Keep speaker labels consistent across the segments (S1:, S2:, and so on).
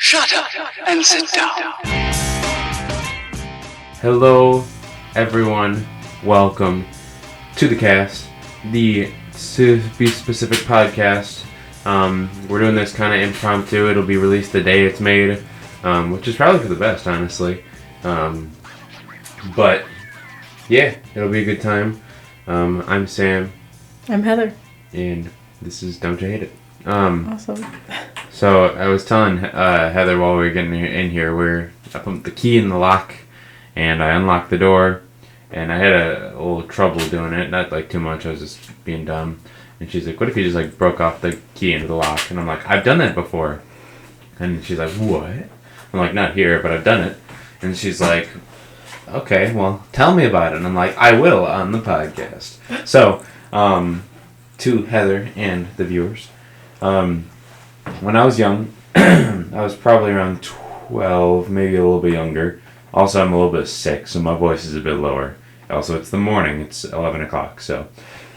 S1: Shut up and sit down.
S2: Hello, everyone. Welcome to the cast, the To Be Specific podcast. We're doing this kind of impromptu. It'll be released the day it's made, which is probably for the best, honestly. But yeah, it'll be a good time. I'm Sam.
S3: I'm Heather.
S2: And this is Don't You Hate It.
S3: Awesome.
S2: So I was telling Heather while we were getting in here, I put the key in the lock, and I unlocked the door, and I had a little trouble doing it. Not like too much. I was just being dumb. And she's like, "What if you just like broke off the key into the lock?" And I'm like, "I've done that before." And she's like, "What?" I'm like, "Not here, but I've done it." And she's like, "Okay, well, tell me about it." And I'm like, "I will on the podcast." So, to Heather and the viewers. When I was young, I was probably around 12, maybe a little bit younger. Also, I'm a little bit sick, so my voice is a bit lower. Also, it's the morning. It's 11 o'clock, so.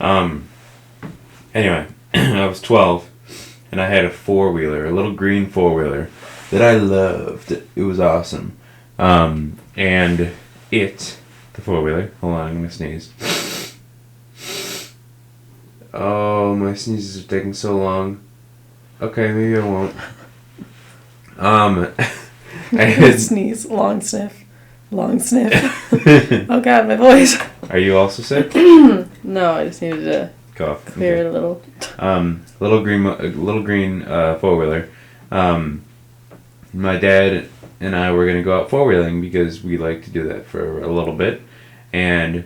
S2: Anyway, I was 12, and I had a four-wheeler, a little green four-wheeler that I loved. It was awesome. And the four-wheeler, hold on, I'm going to sneeze. Oh, my sneezes are taking so long. Okay, maybe I won't.
S3: Sneeze, long sniff. Oh god, my voice.
S2: Are you also sick?
S3: No, I just needed to
S2: Cough.
S3: clear it a little.
S2: Little green four-wheeler. My dad and I were gonna go out four-wheeling because we like to do that for a little bit, and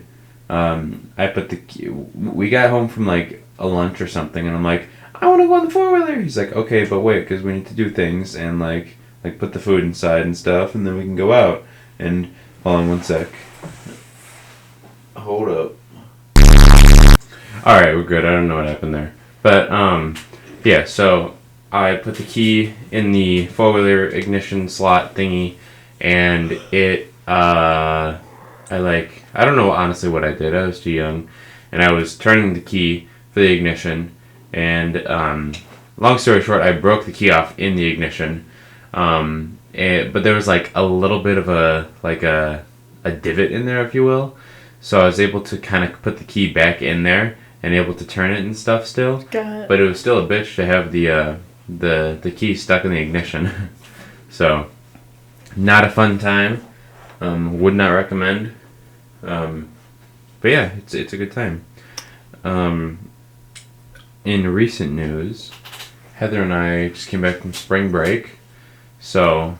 S2: I put the key. We got home from like a lunch or something, and I'm like, I want to go on the four-wheeler. He's like, okay, but wait, because we need to do things and like put the food inside and stuff, and then we can go out. And hold on one sec. Hold up. All right, we're good. I don't know what happened there, but yeah. So I put the key in the four-wheeler ignition slot thingy, and it I don't know honestly what I did. I was too young, and I was turning the key for the ignition. And long story short, I broke the key off in the ignition, but there was like a little bit of a divot in there, if you will. So I was able to kind of put the key back in there and able to turn it and stuff still. But it was still a bitch to have the key stuck in the ignition. So not a fun time. Would not recommend. But yeah, it's a good time. In recent news, Heather and I just came back from spring break, so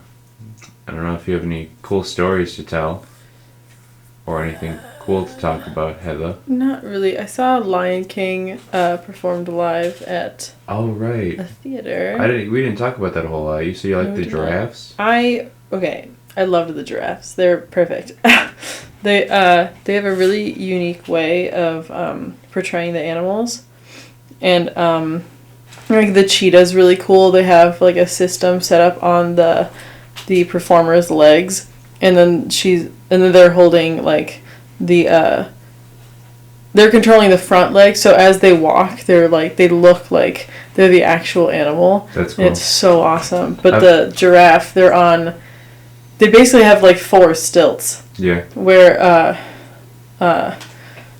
S2: I don't know if you have any cool stories to tell or anything cool to talk about, Heather.
S3: Not really. I saw Lion King performed live at
S2: right.
S3: a theater.
S2: We didn't talk about that a whole lot. You say you like the giraffes?
S3: I loved the giraffes. They're perfect. They have a really unique way of portraying the animals. And like the cheetah's really cool. They have like a system set up on the performer's legs, and then they're holding like they're controlling the front leg. So as they walk, they look like they're the actual animal.
S2: That's cool.
S3: And it's so awesome. But the giraffe, they basically have like four stilts.
S2: Yeah.
S3: Where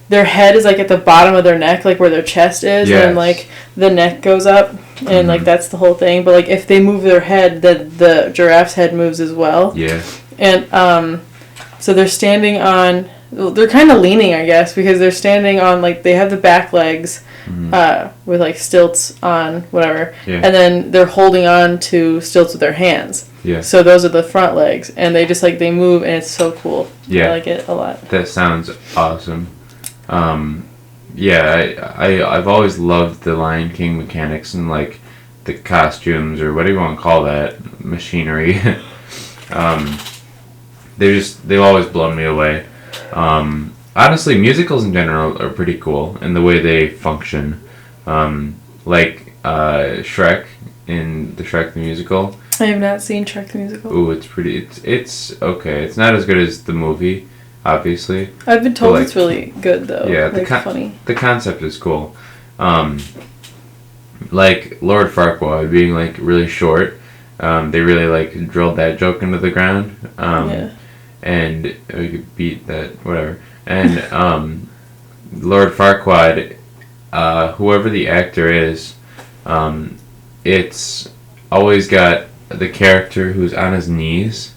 S3: their head is like at the bottom of their neck, like where their chest is,
S2: yes.
S3: And like the neck goes up, and like that's the whole thing. But like if they move their head, the giraffe's head moves as well.
S2: Yeah.
S3: And so they're standing on. They're kind of leaning, I guess, because they're standing on like they have the back legs, with like stilts on whatever, and then they're holding on to stilts with their hands.
S2: Yeah.
S3: So those are the front legs, and they just like they move, and it's so cool.
S2: Yeah.
S3: I like it a lot.
S2: That sounds awesome. I've always loved the Lion King mechanics and like the costumes or whatever you want to call that machinery. They've always blown me away. Honestly, musicals in general are pretty cool in the way they function. Shrek in the Shrek the Musical.
S3: I have not seen Shrek the Musical.
S2: Ooh, it's pretty. It's okay. It's not as good as the movie, obviously.
S3: I've been told it's really good though.
S2: Yeah,
S3: funny.
S2: The concept is cool. Like Lord Farquaad being like really short They really like drilled that joke into the ground.
S3: Yeah.
S2: And we could beat that, whatever. And Lord Farquaad, whoever the actor is, it's always got the character who's on his knees,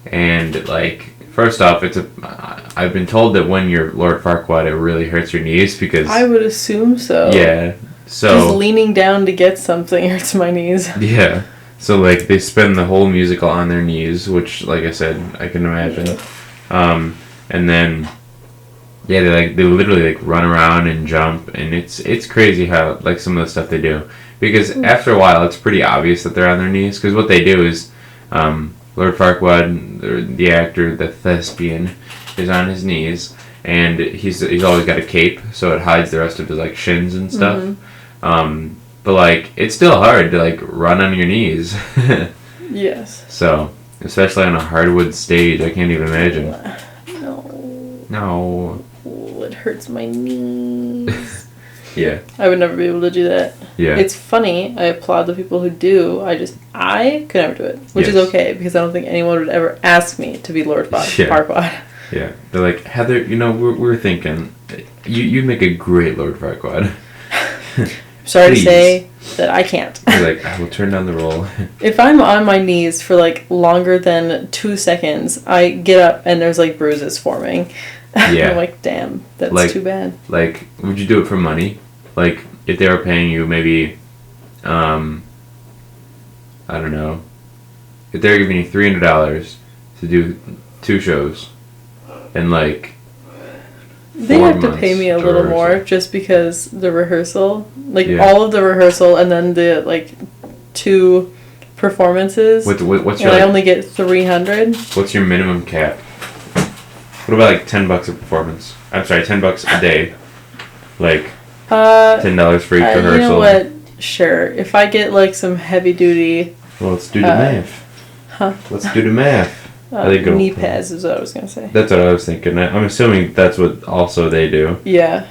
S2: and like first off, I've been told that when you're Lord Farquaad, it really hurts your knees because
S3: I would assume so.
S2: yeah,
S3: Just
S2: so
S3: leaning down to get something hurts my knees.
S2: yeah, so like they spend the whole musical on their knees, which like I said, I can imagine, and then. Yeah, they literally like run around and jump, and it's crazy how like some of the stuff they do, because after a while it's pretty obvious that they're on their knees, because what they do is Lord Farquaad, the actor, the thespian, is on his knees, and he's always got a cape so it hides the rest of his like shins and stuff. But like it's still hard to like run on your knees.
S3: Yes.
S2: So especially on a hardwood stage, I can't even imagine. No.
S3: Oh, it hurts my knees.
S2: Yeah.
S3: I would never be able to do that.
S2: Yeah.
S3: It's funny. I applaud the people who do. I could never do it, which is
S2: Yes.
S3: okay because I don't think anyone would ever ask me to be Lord Farquaad.
S2: Yeah. They're like, Heather, we're thinking you'd make a great Lord Farquaad.
S3: Sorry
S2: Please.
S3: to say that I can't.
S2: You're like, I will turn down the roll.
S3: If I'm on my knees for like longer than 2 seconds, I get up and there's like bruises forming.
S2: Yeah.
S3: I'm like, damn, that's
S2: Like-
S3: too bad.
S2: Like, would you do it for money? Like, if they were paying you maybe, I don't know, if they were giving you $300 to do 2 shows, and like,
S3: They
S2: 4
S3: have to pay
S2: months
S3: me a
S2: to
S3: little
S2: rehearsal.
S3: more just because the rehearsal, like
S2: Yeah.
S3: all of the rehearsal and then the like 2 performances.
S2: what's
S3: and
S2: your
S3: I
S2: like,
S3: only get 300.
S2: what's your minimum cap? What about like $10 a performance? I'm sorry, $10 a day. Like $10 for each rehearsal.
S3: You know what? Sure. If I get like some heavy duty
S2: Well, let's do the math.
S3: huh?
S2: Let's do the math. I think it'll-
S3: knee pads is what I was gonna say.
S2: That's what I was thinking. I'm assuming that's what also they do.
S3: Yeah.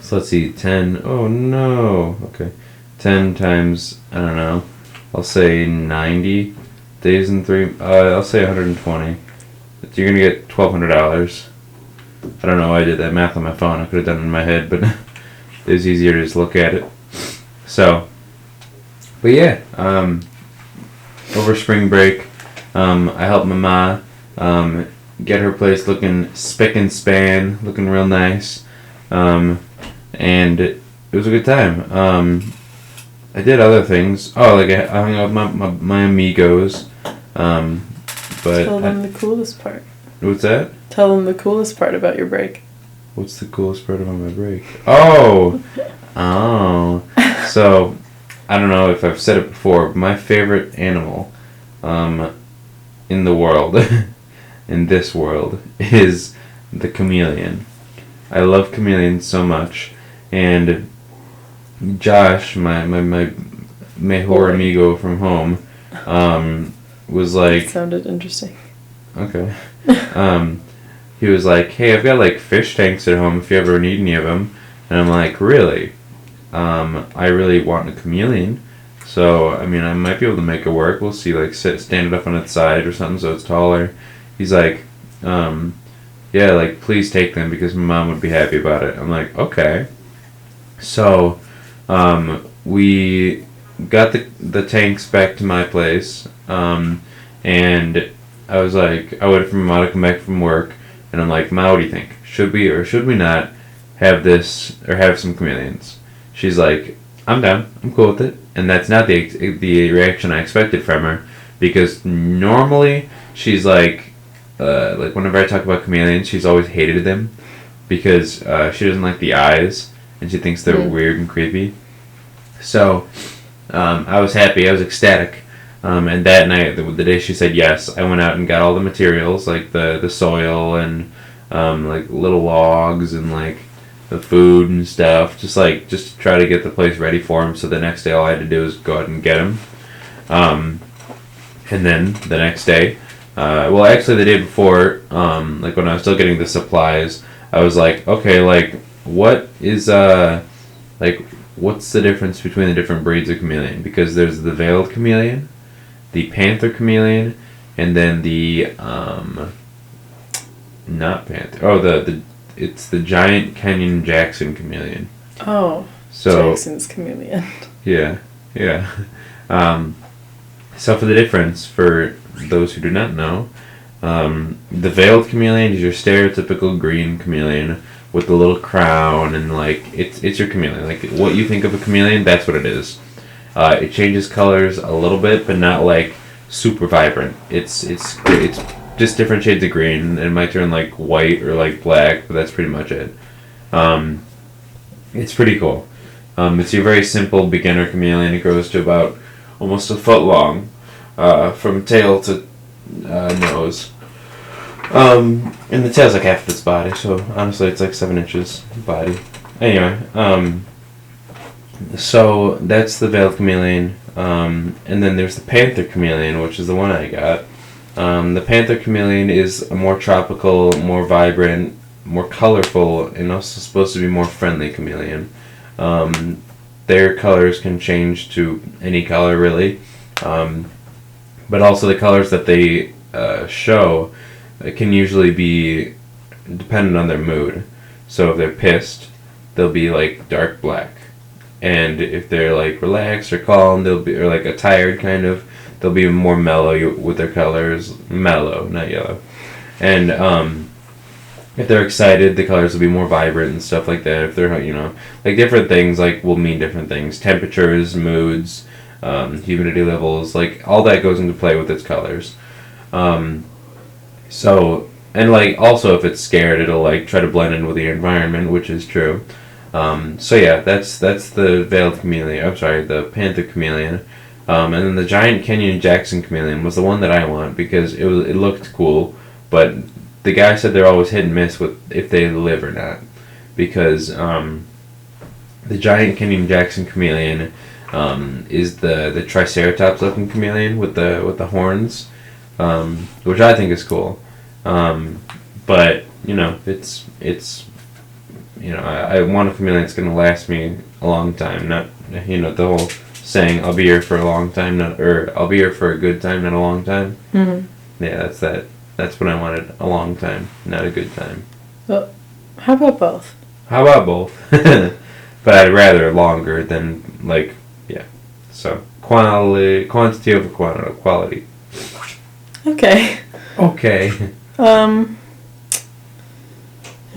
S2: So let's see, 10. Oh no. Okay. 10 times, I don't know. I'll say 90 days and 3. I'll say 120. You're gonna get $1,200. I don't know why I did that math on my phone. I could have done it in my head, but it was easier to just look at it. So, but yeah, over spring break, I helped my ma get her place looking spick and span, looking real nice, and it was a good time. I did other things. Oh, like I hung out with my amigos, but
S3: Tell them the coolest part.
S2: what's that?
S3: Tell them the coolest part about your break.
S2: What's the coolest part about my break? Oh! So, I don't know if I've said it before, but my favorite animal in the world, in this world, is the chameleon. I love chameleons so much. And Josh, my mejor amigo from home, was like...
S3: It sounded interesting.
S2: Okay. He was like, hey, I've got like fish tanks at home if you ever need any of them. And I'm like, really? I really want a chameleon. So, I mean, I might be able to make it work. We'll see, like, stand it up on its side or something so it's taller. He's like, yeah, like, please take them because my mom would be happy about it. I'm like, okay. So, we got the tanks back to my place. And I was like, I waited for my mom to come back from work. And I'm like, Ma, what do you think? Should we or should we not have this or have some chameleons? She's like, I'm down. I'm cool with it. And that's not the reaction I expected from her, because normally she's like whenever I talk about chameleons, she's always hated them because she doesn't like the eyes and she thinks they're weird and creepy. So I was happy. I was ecstatic. And that night, the day she said yes, I went out and got all the materials, like the soil and like little logs and like the food and stuff, just to try to get the place ready for him. So the next day, all I had to do was go out and get him. And then the next day, well, actually the day before, like when I was still getting the supplies, I was like, okay, like what is like what's the difference between the different breeds of chameleon? Because there's the veiled chameleon, the panther chameleon, and then the not panther. Oh, it's the giant Kenyan Jackson chameleon.
S3: Oh,
S2: So
S3: Jackson's chameleon.
S2: yeah, yeah. So for the difference, for those who do not know, the veiled chameleon is your stereotypical green chameleon with the little crown and like it's your chameleon. Like what you think of a chameleon, that's what it is. It changes colors a little bit, but not like super vibrant. It's just different shades of green. It might turn like white or like black, but that's pretty much it. It's pretty cool. It's your very simple beginner chameleon. It grows to about almost a foot long, from tail to nose. And the tail's like half of its body, so honestly it's like 7 inches body. Anyway, so that's the veiled chameleon. And then there's the panther chameleon, which is the one I got. The panther chameleon is a more tropical, more vibrant, more colorful, and also supposed to be more friendly chameleon. Their colors can change to any color, really. But also the colors that they show can usually be dependent on their mood. So if they're pissed, they'll be like dark black. And if they're like relaxed or calm, they'll be, or like a tired kind of, they'll be more mellow with their colors. Mellow, not yellow. And if they're excited, the colors will be more vibrant and stuff like that. If they're, like different things, like will mean different things. Temperatures, moods, humidity levels, like all that goes into play with its colors. So, and like also if it's scared, it'll like try to blend in with the environment, which is true. So yeah, that's the veiled chameleon. I'm sorry, the panther chameleon. And then the giant Kenyan Jackson chameleon was the one that I want because it looked cool, but the guy said they're always hit and miss with if they live or not, because the giant Kenyan Jackson chameleon is the Triceratops looking chameleon with the horns, which I think is cool. But it's I want a chameleon that's gonna last me a long time, not the whole saying I'll be here for a long time, I'll be here for a good time, not a long time. Mm-hmm. Yeah, that's that. That's what I wanted, a long time, not a good time.
S3: Well, how about both?
S2: How about both? But I'd rather longer than, like, yeah. So, quantity over quality.
S3: Okay.
S2: Okay.
S3: There's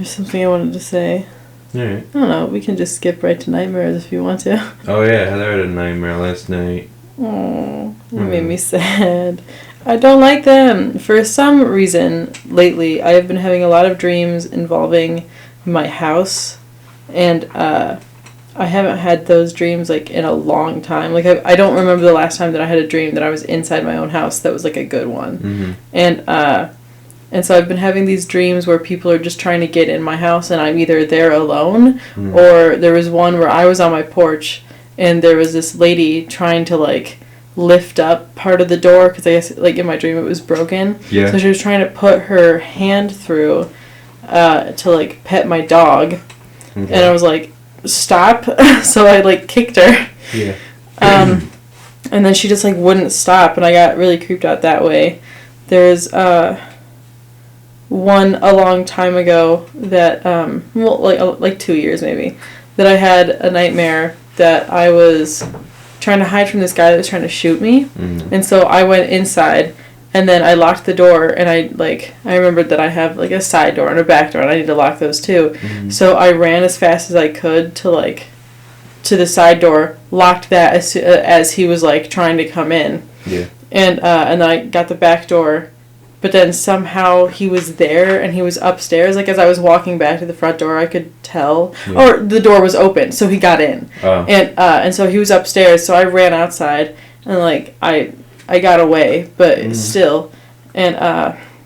S3: something I wanted to say.
S2: Alright.
S3: I don't know, we can just skip right to nightmares if you want to.
S2: Oh yeah, Heather had a nightmare last night.
S3: Oh, it made me sad. I don't like them. For some reason, lately, I have been having a lot of dreams involving my house, and I haven't had those dreams, like, in a long time. Like, I don't remember the last time that I had a dream that I was inside my own house that was, like, a good one. Mm-hmm. And so I've been having these dreams where people are just trying to get in my house, and I'm either there alone, or there was one where I was on my porch, and there was this lady trying to, like, lift up part of the door, because I guess, like, in my dream it was broken.
S2: Yeah.
S3: So she was trying to put her hand through to, like, pet my dog. Okay. And I was like, stop. So I, like, kicked her.
S2: Yeah.
S3: And then she just, like, wouldn't stop, and I got really creeped out that way. There's one a long time ago that, like 2 years maybe, that I had a nightmare that I was trying to hide from this guy that was trying to shoot me. Mm-hmm. And so I went inside, and then I locked the door, and I remembered that I have, like, a side door and a back door, and I need to lock those too. Mm-hmm. So I ran as fast as I could to the side door, locked that as he was, like, trying to come in.
S2: Yeah.
S3: And then I got the back door, but then somehow he was there, and he was upstairs. Like, as I was walking back to the front door, I could tell. Yeah. Or the door was open, so he got in. Oh. And so he was upstairs, so I ran outside, and, like, I got away, but still. And,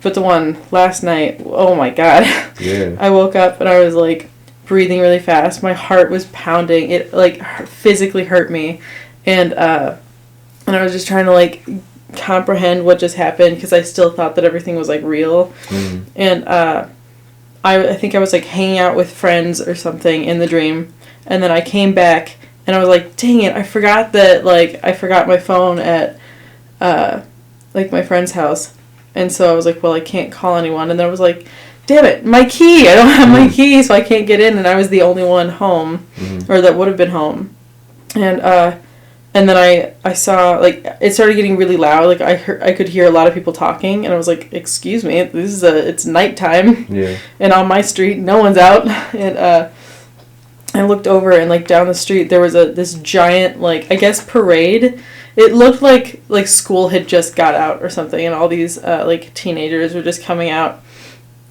S3: but the one last night, oh my God.
S2: Yeah.
S3: I woke up, and I was, like, breathing really fast. My heart was pounding. It, like, physically hurt me. And I was just trying to, like, comprehend what just happened, because I still thought that everything was, like, real. And I think I was, like, hanging out with friends or something in the dream, and then I came back, And I was like, dang it, I forgot my phone at, like, my friend's house. And so I was like, well, I can't call anyone. And then I was like, damn it, my key! I don't have my key, so I can't get in. And I was the only one home, or that would have been home. And then I saw, like, it started getting really loud. Like, I could hear a lot of people talking, and I was like, excuse me, it's nighttime.
S2: Yeah.
S3: And on my street, no one's out. And I looked over, and, like, down the street, there was this giant, like, I guess parade. It looked like school had just got out or something, and all these, like, teenagers were just coming out.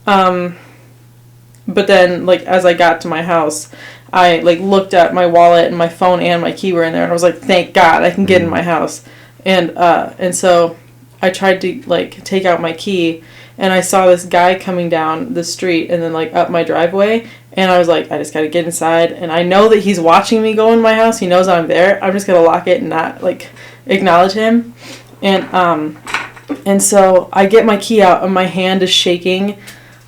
S3: But then, like, as I got to my house, I, like, looked at my wallet, and my phone and my key were in there, and I was like, thank God, I can get in my house. And so I tried to, like, take out my key, and I saw this guy coming down the street and then, like, up my driveway, and I was like, I just gotta get inside, and I know that he's watching me go in my house, he knows I'm there, I'm just gonna lock it and not, like, acknowledge him. And so I get my key out, and my hand is shaking,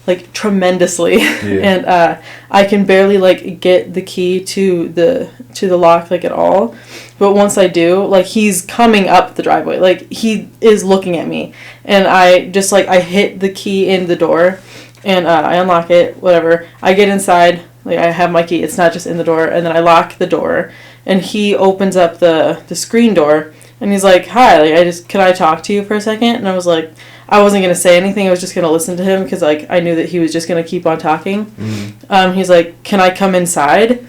S3: like, tremendously.
S2: Yeah.
S3: And I can barely, like, get the key to the lock, like, at all. But once I do, like, he's coming up the driveway. Like, he is looking at me. And I just, like, I hit the key in the door, and I unlock it, whatever. I get inside, like, I have my key. It's not just in the door. And then I lock the door, and he opens up the screen door, and he's like, hi, like, can I talk to you for a second? And I was like, I wasn't going to say anything. I was just going to listen to him because, like, I knew that he was just going to keep on talking. He's like, can I come inside? And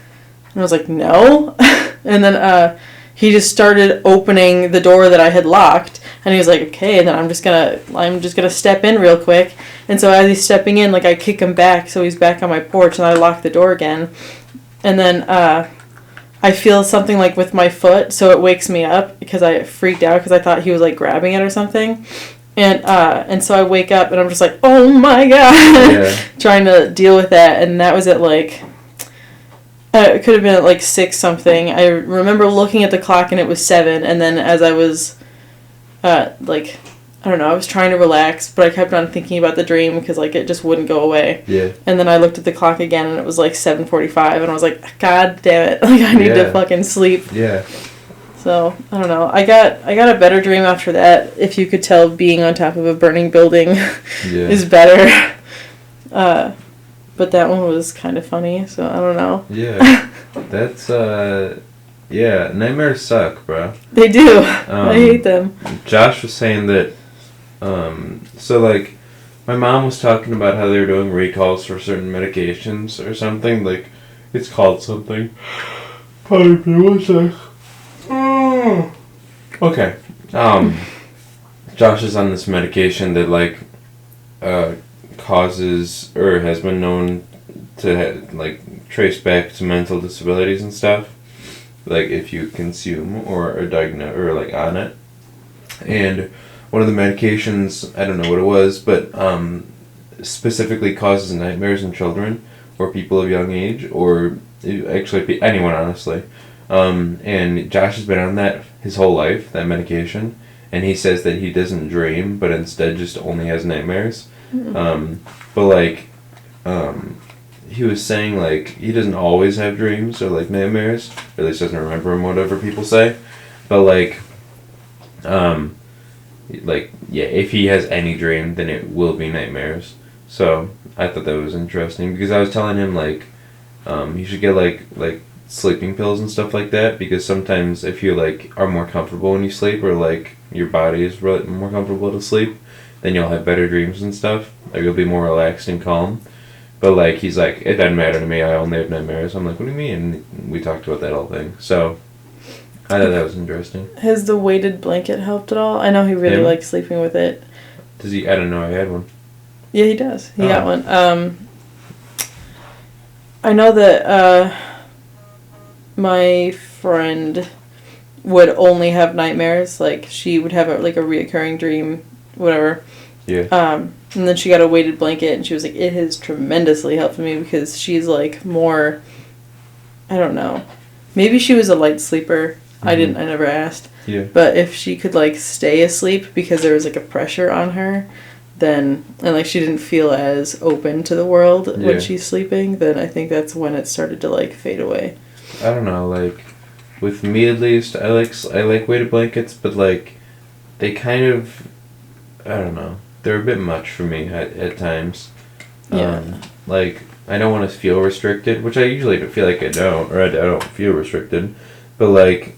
S3: I was like, no. And then he just started opening the door that I had locked. And he was like, okay. And then I'm just gonna step in real quick. And so as he's stepping in, like, I kick him back. So he's back on my porch, and I lock the door again. And then I feel something, like, with my foot. So it wakes me up because I freaked out because I thought he was, like, grabbing it or something. And so I wake up, and I'm just like, oh my God,
S2: Yeah.
S3: trying to deal with that. And that was at, like, it could have been at, like, 6 something. I remember looking at the clock, and it was 7. And then as I was, like, I don't know, I was trying to relax, but I kept on thinking about the dream because, like, it just wouldn't go away.
S2: Yeah.
S3: And then I looked at the clock again, and it was, like, 7:45, and I was like, God damn it, like, I need to fucking sleep.
S2: Yeah.
S3: So, I don't know. I got a better dream after that. If you could tell, being on top of a burning building is better. But that one was kind of funny, so I don't know.
S2: Yeah. That's, yeah, nightmares suck, bro.
S3: They do. I hate them.
S2: Josh was saying that, so, like, my mom was talking about how they were doing recalls for certain medications or something. Like, it's called something. Pardon me, one sec. Okay. Josh is on this medication that, like, causes, or has been known to, like, trace back to mental disabilities and stuff. Like, if you consume or are diagnosed or, like, on it. And one of the medications, I don't know what it was, but specifically causes nightmares in children or people of young age, or actually anyone, honestly. And Josh has been on that his whole life, that medication, and he says that he doesn't dream, but instead just only has nightmares. But, like, he was saying, like, he doesn't always have dreams or, like, nightmares, or at least doesn't remember them, whatever people say, but, like, yeah, if he has any dream, then it will be nightmares. So I thought that was interesting, because I was telling him, like, he should get, like sleeping pills and stuff like that, because sometimes if you, like, are more comfortable when you sleep, or, like, your body is really more comfortable to sleep, then you'll have better dreams and stuff. Like, you'll be more relaxed and calm. But, like, he's like, it doesn't matter to me, I only have nightmares. I'm like, what do you mean? And we talked about that whole thing. So I thought that was interesting. Has
S3: the weighted blanket helped at all? I know he really likes sleeping with it.
S2: Does he? I don't know, I had one.
S3: Yeah, he does. He got one. I know that my friend would only have nightmares. Like, she would have a reoccurring dream, whatever.
S2: Yeah.
S3: And then she got a weighted blanket, and she was like, it has tremendously helped me, because she's, like, more, I don't know. Maybe she was a light sleeper. Mm-hmm. I never asked.
S2: Yeah.
S3: But if she could, like, stay asleep because there was, like, a pressure on her, then, and, like, she didn't feel as open to the world when she's sleeping, then I think that's when it started to, like, fade away.
S2: I don't know, like, with me at least, I like weighted blankets, but like they kind of, I don't know, they're a bit much for me at times.
S3: Yeah.
S2: Like I don't want to feel restricted, which I usually feel like I don't, or I don't feel restricted, but like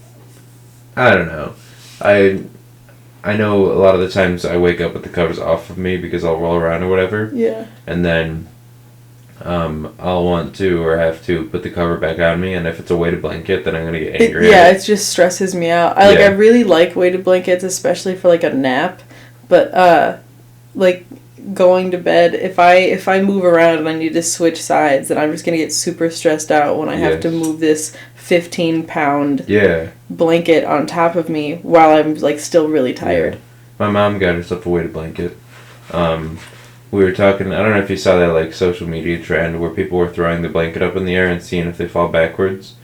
S2: I don't know, I know a lot of the times I wake up with the covers off of me because I'll roll around or whatever,
S3: Yeah.
S2: and then I'll want to or have to put the cover back on me, and if it's a weighted blanket, then I'm gonna get angry.
S3: Yeah,
S2: at
S3: it just stresses me out. I
S2: Yeah.
S3: really like weighted blankets, especially for like a nap. But like going to bed, if I move around and I need to switch sides, then I'm just gonna get super stressed out when I have to
S2: Yes.
S3: move this 15-pound
S2: Yeah.
S3: blanket on top of me while I'm like still really tired.
S2: Yeah. My mom got herself a weighted blanket. We were talking, I don't know if you saw that like social media trend where people were throwing the blanket up in the air and seeing if they fall backwards.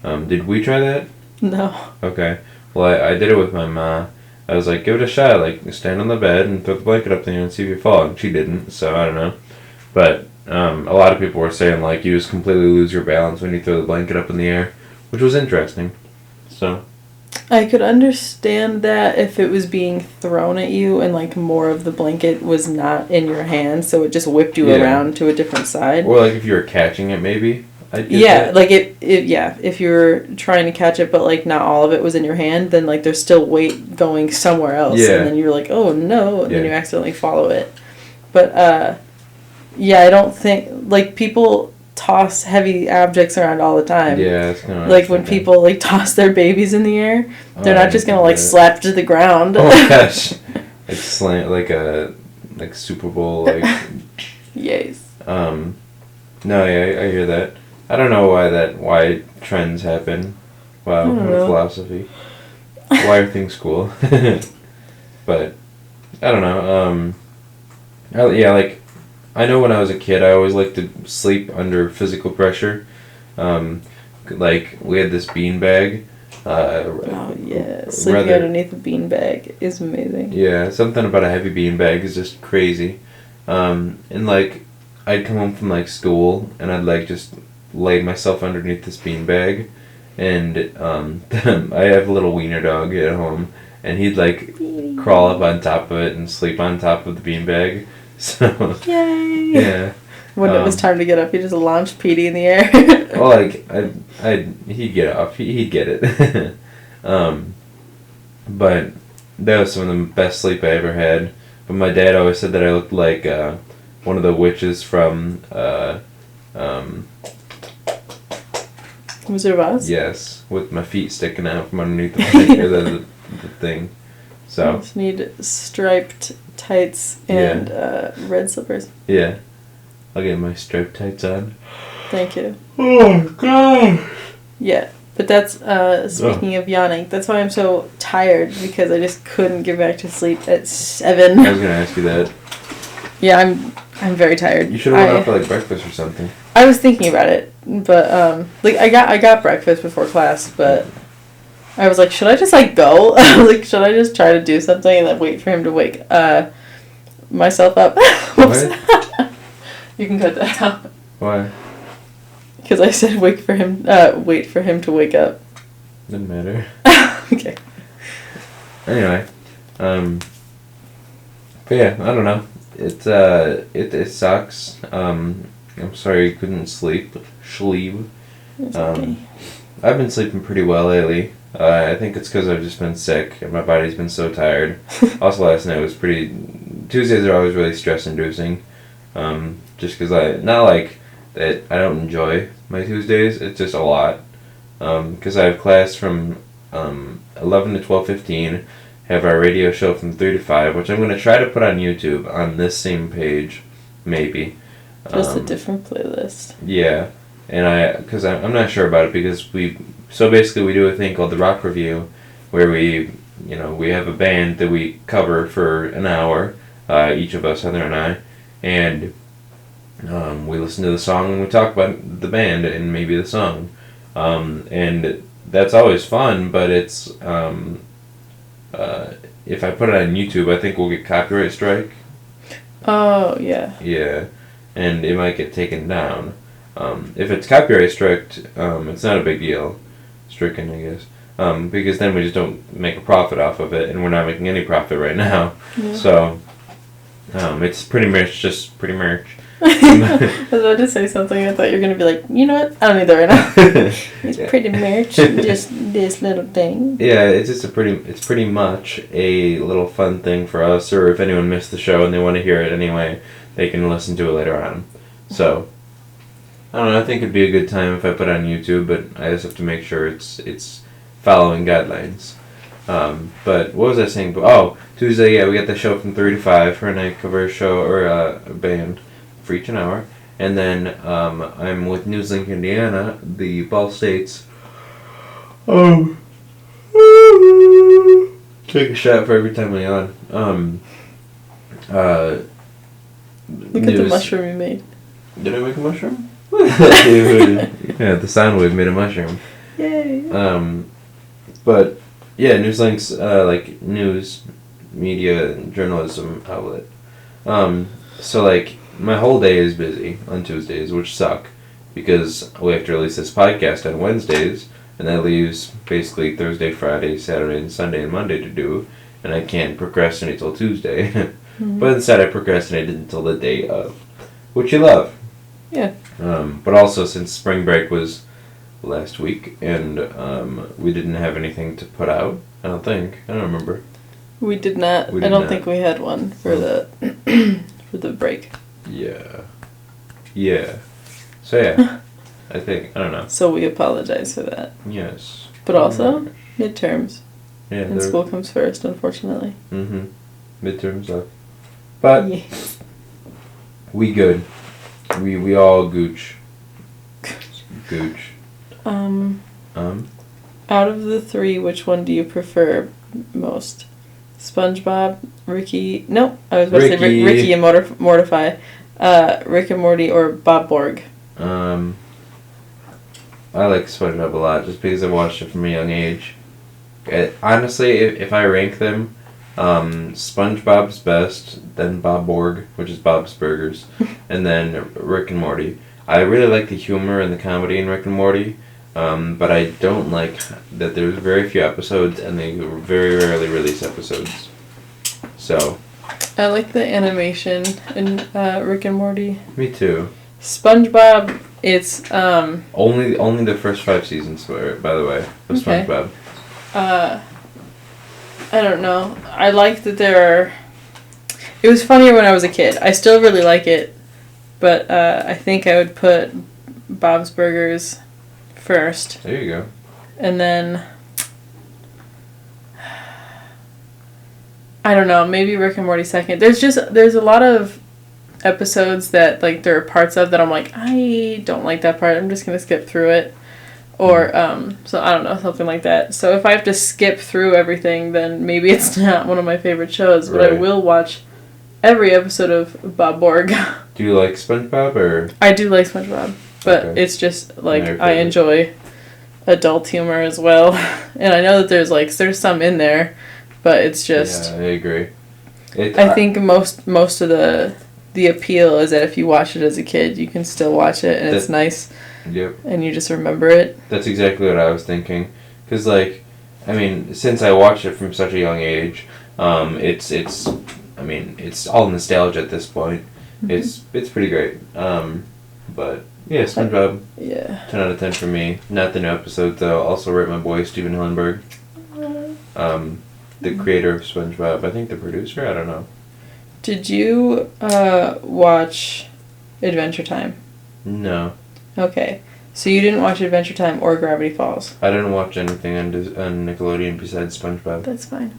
S2: Did we try that?
S3: No.
S2: Okay. Well, I did it with my ma. I was like, give it a shot. Like, stand on the bed and throw the blanket up in the air and see if you fall. And she didn't, so I don't know. But a lot of people were saying, like, you just completely lose your balance when you throw the blanket up in the air, which was interesting. So,
S3: I could understand that if it was being thrown at you and like more of the blanket was not in your hand, so it just whipped you
S2: Yeah.
S3: around to a different side.
S2: or like if you were catching it, maybe. I'd get
S3: Yeah,
S2: that.
S3: like if you're trying to catch it but like not all of it was in your hand, then like there's still weight going somewhere else,
S2: Yeah.
S3: and then you're like, oh no, and then
S2: Yeah.
S3: you accidentally follow it. But yeah, I don't think like people toss heavy objects around all the time.
S2: Yeah, that's kind of
S3: Like when people like toss their babies in the air, they're not just gonna like slap to the ground.
S2: Oh my gosh, like slant like a Super Bowl like.
S3: Yes.
S2: No, yeah, I hear that. I don't know why trends happen. Wow,
S3: I don't
S2: what a
S3: know.
S2: philosophy. Why are things cool? But I don't know. Yeah, like I know when I was a kid, I always liked to sleep under physical pressure. Like we had this bean bag.
S3: Oh yeah, sleeping
S2: rather-
S3: underneath a beanbag is amazing.
S2: Yeah, something about a heavy bean bag is just crazy. And like I'd come home from like school and I'd like just lay myself underneath this bean bag, and I have a little wiener dog at home, and he'd like crawl up on top of it and sleep on top of the bean bag. So
S3: Yay!
S2: yeah.
S3: When it was
S2: Um,
S3: time to get up, you just launched Petey in the air.
S2: Well, like he'd get off. He'd get it. But that was some of the best sleep I ever had. But my dad always said that I looked like one of the witches from
S3: Wizard of Oz?
S2: yes, with my feet sticking out from underneath the blanket, or the thing.
S3: You
S2: So
S3: just need striped tights and red slippers.
S2: yeah, I'll get my striped tights on.
S3: Thank you.
S2: Oh god.
S3: Yeah, but that's speaking of yawning. That's why I'm so tired, because I just couldn't get back to sleep at 7.
S2: I was gonna ask you that.
S3: Yeah, I'm very tired.
S2: You should have went out for like breakfast or something.
S3: I was thinking about it, but like I got breakfast before class, but I was like, should I just like go? Like, should I just try to do something and then wait for him to wake myself up? Whoops. You can cut that out.
S2: Why?
S3: Because I said wait for him to wake up.
S2: Doesn't matter.
S3: Okay.
S2: Anyway, but yeah, I don't know. It sucks. I'm sorry you couldn't sleep. Sleep.
S3: It's okay.
S2: I've been sleeping pretty well lately. I think it's because I've just been sick and my body's been so tired. Also, last night was Tuesdays are always really stress inducing. Just because not like that I don't enjoy my Tuesdays. It's just a lot. Because I have class from 11 to 12:15. Have our radio show from 3 to 5, which I'm going to try to put on YouTube on this same page, maybe.
S3: Just a different playlist.
S2: Yeah, and because I'm not sure about it, because so basically we do a thing called the Rock Review, where we have a band that we cover for an hour, each of us, Heather and I, and we listen to the song and we talk about the band and maybe the song, and that's always fun, but it's if I put it on YouTube, I think we'll get copyright strike.
S3: Oh yeah.
S2: Yeah, and it might get taken down. If it's copyright striked, it's not a big deal. Stricken, I guess. because then we just don't make a profit off of it, and we're not making any profit right now.
S3: Yeah.
S2: So it's pretty much just pretty merch.
S3: I was about to say something. I thought you were going to be like, you know what? I don't need that right now. It's
S2: Yeah.
S3: pretty merch. Just this little thing.
S2: Yeah, it's just it's pretty much a little fun thing for us, or if anyone missed the show and they want to hear it anyway, they can listen to it later on. So, I don't know, I think it'd be a good time if I put it on YouTube, but I just have to make sure it's following guidelines. But what was I saying? Oh, Tuesday, yeah, we got the show from 3 to 5 for a night cover show, or a band, for each an hour. And then I'm with Newslink, Indiana, the Ball States. Take a shot for every time I yawn.
S3: Look at the mushroom you made.
S2: Did I make a mushroom? Yeah, the sound wave made a mushroom.
S3: Yay.
S2: But yeah, Newslink's like news, media, and journalism outlet. So like my whole day is busy on Tuesdays, which suck because we have to release this podcast on Wednesdays, and that leaves basically Thursday, Friday, Saturday, and Sunday and Monday to do, and I can't procrastinate till Tuesday.
S3: Mm-hmm.
S2: But instead, I procrastinated until the day of, which you love.
S3: Yeah.
S2: But also, since spring break was last week, and we didn't have anything to put out, I don't think. I don't remember.
S3: We did not.
S2: We
S3: I
S2: did
S3: don't
S2: not.
S3: think we had one for the for the break.
S2: Yeah. Yeah. So, yeah. I think. I don't know.
S3: So we apologize for that.
S2: Yes.
S3: But also, midterms.
S2: Yeah.
S3: And school comes first, unfortunately.
S2: Mm-hmm. Midterms up. But
S3: Yeah.
S2: we good. We all gooch. Gooch.
S3: Out of the three, which one do you prefer most? SpongeBob, Ricky... No, I was about to say
S2: Ricky.
S3: Ricky and Mortify. Rick and Morty or Bob Borg.
S2: I like SpongeBob a lot just because I watched it from a young age. Honestly, if I rank them, SpongeBob's best, then Bob Borg, which is Bob's Burgers, and then Rick and Morty. I really like the humor and the comedy in Rick and Morty, but I don't like that there's very few episodes and they very rarely release episodes. So.
S3: I like the animation in Rick and Morty.
S2: Me too.
S3: SpongeBob, it's
S2: Only the first 5 seasons were, by the way, of
S3: Okay.
S2: SpongeBob.
S3: I don't know. I like that there are... It was funnier when I was a kid. I still really like it, but I think I would put Bob's Burgers first.
S2: There you go.
S3: And then... I don't know, maybe Rick and Morty second. There's a lot of episodes that, like, there are parts of that I'm like, I don't like that part. I'm just going to skip through it. Or, so I don't know, something like that. So if I have to skip through everything, then maybe it's not one of my favorite shows. But I
S2: Right.
S3: will watch every episode of Bob Borg.
S2: Do you like SpongeBob or?
S3: I do like SpongeBob. But
S2: Okay.
S3: it's just, like,
S2: Your
S3: I
S2: favorite.
S3: enjoy adult humor as well. And I know that there's some in there, but it's just...
S2: Yeah, I agree.
S3: I think most of the appeal is that if you watch it as a kid, you can still watch it, and it's nice,
S2: Yep.
S3: and you just remember it.
S2: That's exactly what I was thinking. Because, like, I mean, since I watched it from such a young age, it's all nostalgia at this point.
S3: Mm-hmm.
S2: It's pretty great. But, yeah, SpongeBob,
S3: Yeah.
S2: 10 out of 10 for me. Not the new episode, though. Also wrote my boy, Steven Hillenburg. The creator of SpongeBob. I think the producer? I don't know.
S3: Did you watch Adventure Time?
S2: No.
S3: Okay. So you didn't watch Adventure Time or Gravity Falls.
S2: I didn't watch anything on Nickelodeon besides SpongeBob.
S3: That's fine.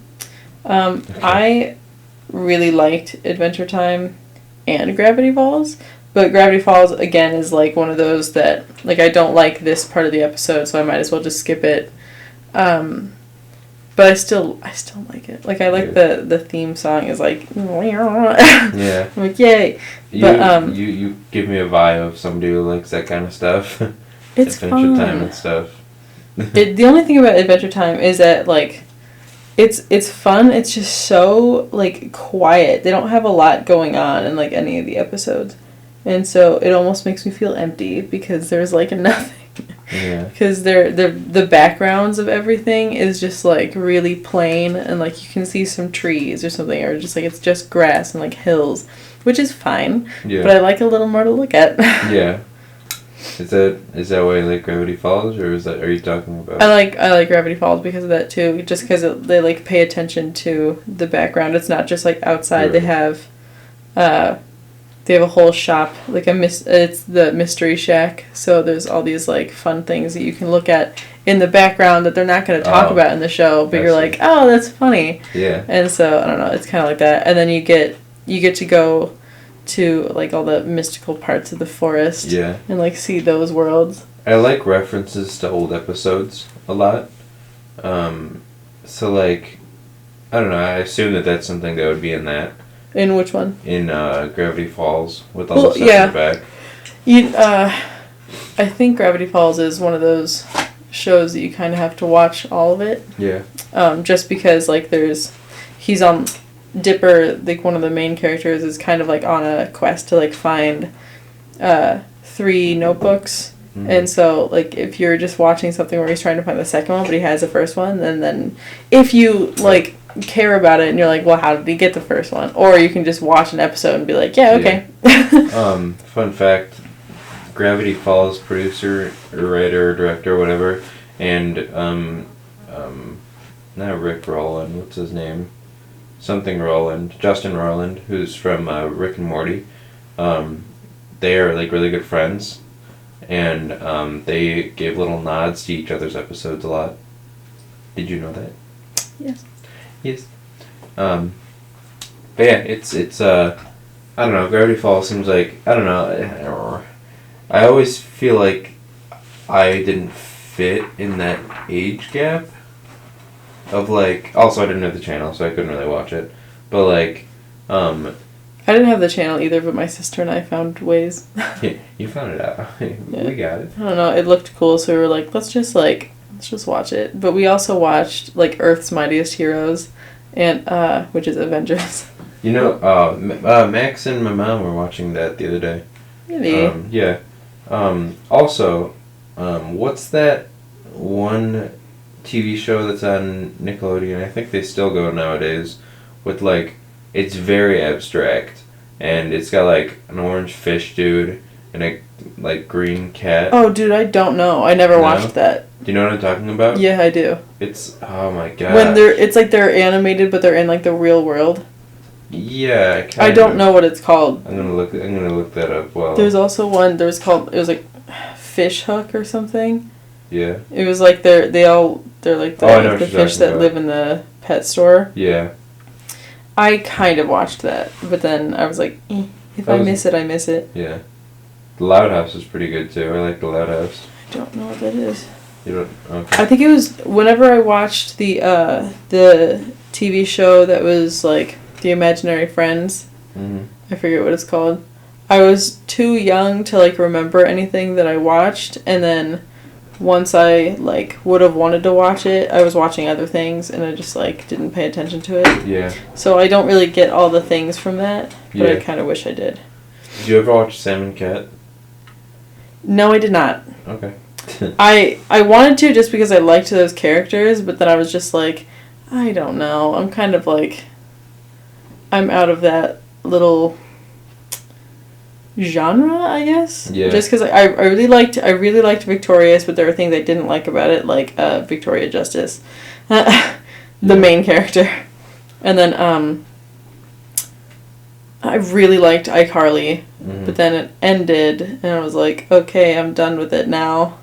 S3: I really liked Adventure Time and Gravity Falls, but Gravity Falls, again, is like one of those that, like, I don't like this part of the episode, so I might as well just skip it. But I still like it. Like, I like the theme song is like,
S2: Yeah.
S3: I'm like, yay.
S2: You,
S3: But,
S2: you give me a vibe of somebody who likes that kind of stuff.
S3: it's
S2: Adventure
S3: fun.
S2: Time and stuff.
S3: The only thing about Adventure Time is that, like, it's fun. It's just so, like, quiet. They don't have a lot going on in, like, any of the episodes. And so it almost makes me feel empty because there's, like, nothing.
S2: Yeah.
S3: Because the backgrounds of everything is just like really plain, and like you can see some trees or something, or just like it's just grass and like hills, which is fine.
S2: Yeah.
S3: But I like a little more to look at.
S2: Yeah. Is that why you like Gravity Falls, or are you talking about?
S3: I like Gravity Falls because of that too. Just because they like pay attention to the background. It's not just like outside.
S2: Right.
S3: They have a whole shop, like it's the Mystery Shack. So there's all these like fun things that you can look at in the background that they're not going to talk about in the show, but
S2: I
S3: you're
S2: see.
S3: like, oh, that's funny.
S2: Yeah.
S3: And so I don't know, it's kind of like that. And then you get to go to like all the mystical parts of the forest.
S2: Yeah.
S3: And like see those worlds.
S2: I like references to old episodes a lot. So like, I don't know. I assume that that's something that would be in that.
S3: In which one?
S2: In Gravity Falls with all the stuff
S3: yeah.
S2: in the back.
S3: I think Gravity Falls is one of those shows that you kind of have to watch all of it.
S2: Yeah.
S3: Just because like he's on Dipper, like one of the main characters is kind of like on a quest to like find 3 notebooks.
S2: Mm-hmm.
S3: And so like if you're just watching something where he's trying to find the second one but he has the first one, and then if you like care about it and you're like, well, how did he get the first one? Or you can just watch an episode and be like, yeah, okay.
S2: Fun fact, Gravity Falls producer, or writer, or director, whatever, and not Rick Rowland, what's his name? Something Rowland, Justin Rowland, who's from Rick and Morty. They are like really good friends, and they gave little nods to each other's episodes a lot. Did you know that?
S3: Yes.
S2: Yes. But yeah, it's I don't know, Gravity Falls seems like, I don't know, I always feel like I didn't fit in that age gap of like, also I didn't have the channel, so I couldn't really watch it, but like,
S3: I didn't have the channel either, but my sister and I found ways.
S2: yeah, you found it out. We got it.
S3: I don't know, it looked cool, so we were like, let's just watch it. But we also watched like Earth's Mightiest Heroes, and which is Avengers.
S2: You know, Max and my mom were watching that the other day.
S3: Really?
S2: Yeah. Also, what's that one TV show that's on Nickelodeon? I think they still go nowadays. With like, it's very abstract, and it's got like an orange fish dude and a like green cat.
S3: Oh, dude, I don't know. I never watched that.
S2: Do you know what I'm talking about?
S3: Yeah, I do.
S2: It's, oh my god.
S3: When it's like they're animated, but they're in like the real world.
S2: Yeah, kind
S3: I don't know what it's called.
S2: I'm gonna look that up. Well,
S3: There's also one. It was like Fish Hook or something.
S2: Yeah.
S3: It was like they're like
S2: Oh, I know what
S3: the
S2: you're
S3: fish
S2: talking
S3: that
S2: about.
S3: live in the pet store.
S2: Yeah.
S3: I kind of watched that, but then I was like, if I miss it, I miss it.
S2: Yeah. The Loud House is pretty good too. I like The Loud House.
S3: I don't know what that is.
S2: You don't? Okay.
S3: I think it was whenever I watched the TV show that was like The Imaginary Friends.
S2: Mm-hmm.
S3: I forget what it's called. I was too young to like remember anything that I watched, and then once I like would have wanted to watch it, I was watching other things and I just like didn't pay attention to it.
S2: Yeah.
S3: So I don't really get all the things from that, but I
S2: Yeah.
S3: kind of wish I did.
S2: Did you ever watch Sam and Cat?
S3: No, I did not.
S2: Okay.
S3: I wanted to just because I liked those characters, but then I was just like, I don't know. I'm kind of like, I'm out of that little genre, I guess.
S2: Yeah.
S3: Just because I really liked Victorious, but there were things I didn't like about it, like Victoria Justice, the main character, and then I really liked iCarly, but then it ended, and I was like, okay, I'm done with it now.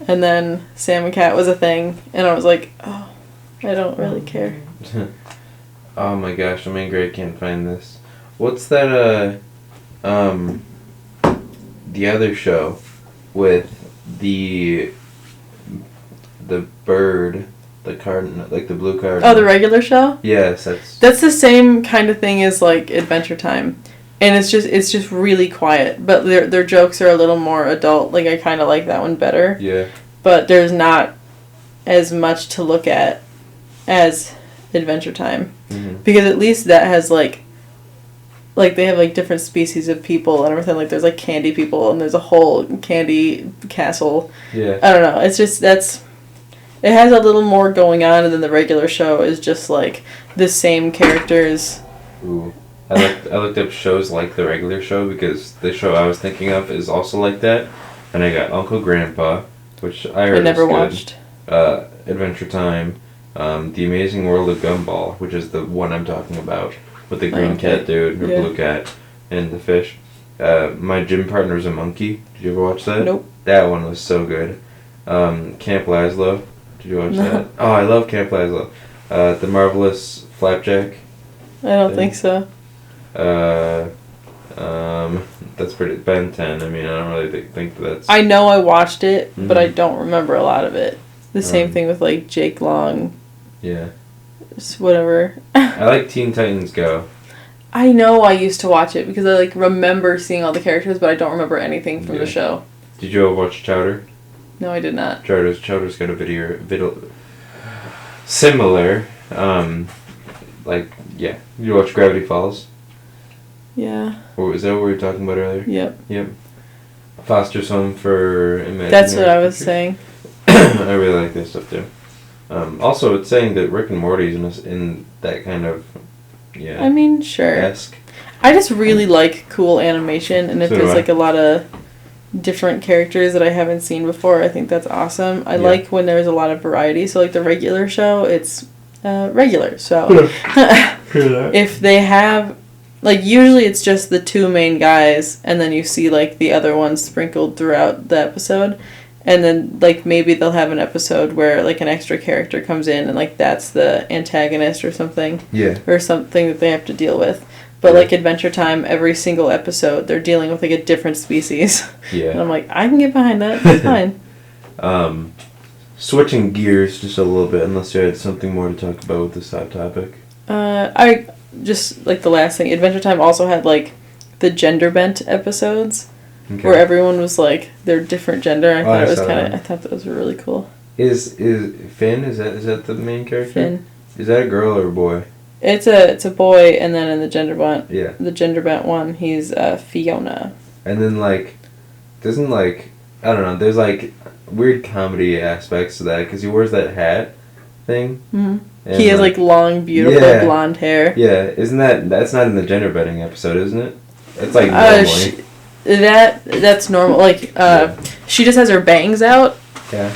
S3: And then Sam and Cat was a thing, and I was like, oh, I don't really care.
S2: Oh my gosh, I'm angry I can't find this. What's that, the other show with the bird, the cardinal, like the blue cardinal?
S3: Oh, the regular show?
S2: Yes,
S3: That's the same kind of thing as, like, Adventure Time. And it's just really quiet. But their jokes are a little more adult. Like, I kind of like that one better.
S2: Yeah.
S3: But there's not as much to look at as Adventure Time.
S2: Mm-hmm.
S3: Because at least that has, like like they have like different species of people and everything. Like there's like candy people and there's a whole candy castle.
S2: Yeah.
S3: I don't know. It's just it has a little more going on, and then the regular show is just like the same characters.
S2: Ooh. I looked up shows like the regular show because the show I was thinking of is also like that. And I got Uncle Grandpa, which I heard
S3: I never
S2: was good.
S3: watched.
S2: Adventure Time, The Amazing World of Gumball, which is the one I'm talking about, with the green
S3: Okay.
S2: cat dude, or
S3: Yeah.
S2: blue cat, and the fish. My Gym Partner's a Monkey. Did you ever watch that?
S3: Nope.
S2: That one was so good. Camp Lazlo. Did you watch
S3: No.
S2: that? Oh, I love Camp Lazlo. The Marvelous Flapjack.
S3: I don't think so.
S2: That's pretty. Ben 10. I mean, I don't really think that's.
S3: I know I watched it, but I
S2: Mhm.
S3: don't remember a lot of it. The same thing with like Jake Long,
S2: Yeah.
S3: whatever.
S2: I like Teen Titans Go.
S3: I know I used to watch it because I like remember seeing all the characters, but I don't remember anything from
S2: Yeah.
S3: the show.
S2: Did you ever watch Chowder?
S3: No, I did not.
S2: Chowder's got a video similar. Like, yeah. Did you watch Gravity Falls?
S3: Yeah.
S2: Or is that what we were talking about earlier?
S3: Yep.
S2: Yep. Foster's Home for Imaginary
S3: That's what I was
S2: Creatures.
S3: saying.
S2: I really like this stuff too. Also, it's saying that Rick and Morty's in that kind of, yeah,
S3: I mean, sure.
S2: esque.
S3: I just really like cool animation, and if
S2: So do
S3: there's
S2: I.
S3: like a lot of different characters that I haven't seen before, I think that's awesome. I
S2: Yeah.
S3: like when there's a lot of variety. So like the regular show, it's regular. So if they have, like, usually it's just the two main guys, and then you see like the other ones sprinkled throughout the episode. And then, like, maybe they'll have an episode where, like, an extra character comes in and, like, that's the antagonist or something.
S2: Yeah.
S3: Or something that they have to deal with. But,
S2: Yeah.
S3: like, Adventure Time, every single episode, they're dealing with, like, a different species. And
S2: Yeah.
S3: I'm like, I can get behind that. That's fine.
S2: Switching gears just a little bit, unless you had something more to talk about with this hot topic.
S3: I just, like, the last thing. Adventure Time also had, like, the gender bent episodes.
S2: Okay.
S3: Where everyone was, like, their different gender. I thought
S2: I
S3: it was
S2: saw
S3: kind
S2: that.
S3: of, I thought those were really cool.
S2: Is Finn? Is that the main character?
S3: Finn.
S2: Is that a girl or a boy?
S3: It's a boy, and then in the gender
S2: Yeah.
S3: bent one, he's Fiona.
S2: And then doesn't I don't know. There's like weird comedy aspects to that because he wears that hat thing.
S3: Mm-hmm.
S2: And,
S3: He has like long, beautiful
S2: Yeah.
S3: blonde hair.
S2: Yeah, isn't that's not in the gender bending episode, isn't it? It's like normally.
S3: That's normal. Like she just has her bangs out.
S2: Yeah.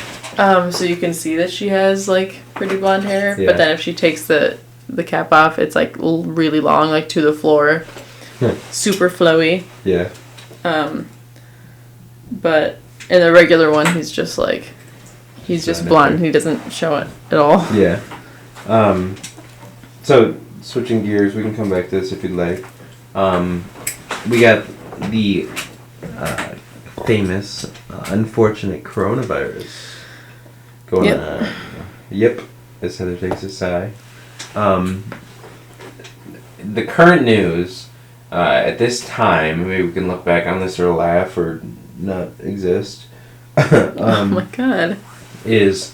S3: So you can see that she has like pretty blonde hair.
S2: Yeah.
S3: But then if she takes the cap off, it's like really long, like to the floor, super flowy.
S2: Yeah.
S3: But in the regular one, he's just like he's just blonde. He doesn't show it at all.
S2: Yeah. So switching gears, we can come back to this if you'd like. We got the famous, unfortunate coronavirus going
S3: Yep.
S2: on. Yep, as Heather takes a sigh. The current news at this time, maybe we can look back on this or laugh or not exist.
S3: Oh my god.
S2: Is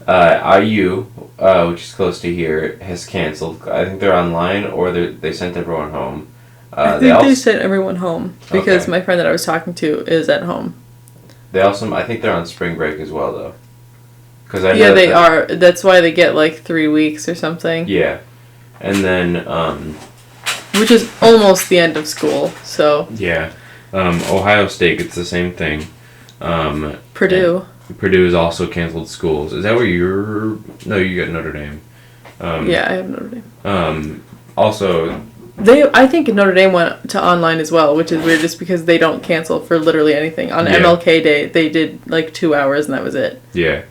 S2: IU, which is close to here, has canceled. I think they're online or they sent everyone home.
S3: I think they sent everyone home because
S2: Okay.
S3: my friend that I was talking to is at home.
S2: They also, I think they're on spring break as well, though. Cause I know
S3: Yeah, they
S2: that-
S3: are. That's why they get like 3 weeks or something.
S2: Yeah, and then
S3: Which is almost the end of school. So
S2: yeah, Ohio State gets the same thing.
S3: Purdue.
S2: and Purdue has also canceled schools. Is that where you're? No, you got Notre Dame.
S3: Yeah, I have Notre Dame.
S2: Also,
S3: I think Notre Dame went to online as well, which is weird just because they don't cancel for literally anything. On
S2: Yeah.
S3: MLK Day, they did like 2 hours and that was it.
S2: yeah.